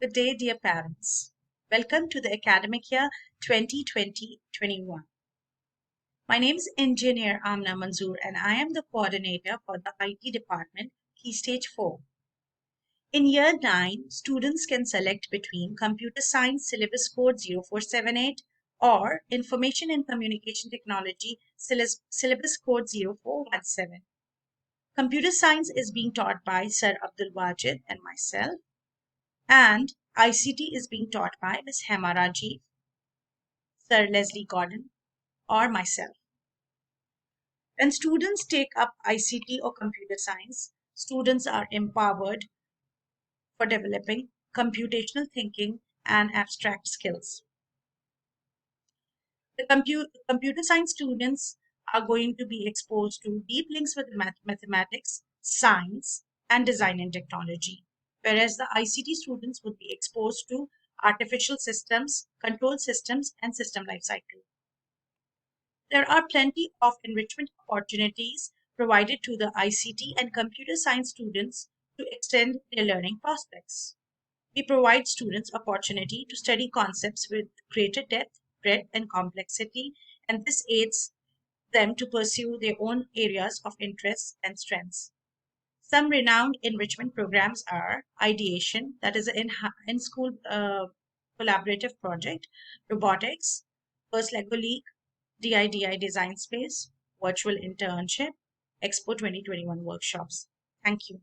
Good day, dear parents. Welcome to the academic year 2020-21. My name is Engineer Amna Manzoor and I am the coordinator for the IT department, Key Stage 4. In year 9, students can select between Computer Science Syllabus Code 0478 or Information and Communication Technology Syllabus Code 0417. Computer Science is being taught by Sir Abdul Wajid and myself, and ICT is being taught by Ms. Hema Rajiv, Sir Leslie Gordon, or myself. When students take up ICT or computer science, students are empowered for developing computational thinking and abstract skills. The computer science students are going to be exposed to deep links with mathematics, science, and design and technology, whereas the ICT students would be exposed to artificial systems, control systems, and system lifecycle. There are plenty of enrichment opportunities provided to the ICT and computer science students to extend their learning prospects. We provide students opportunity to study concepts with greater depth, breadth, and complexity, and this aids them to pursue their own areas of interest and strengths. Some renowned enrichment programs are Ideation, that is an in-school collaborative project, robotics, First Lego League, DIDI Design Space, Virtual Internship, Expo 2021 workshops. Thank you.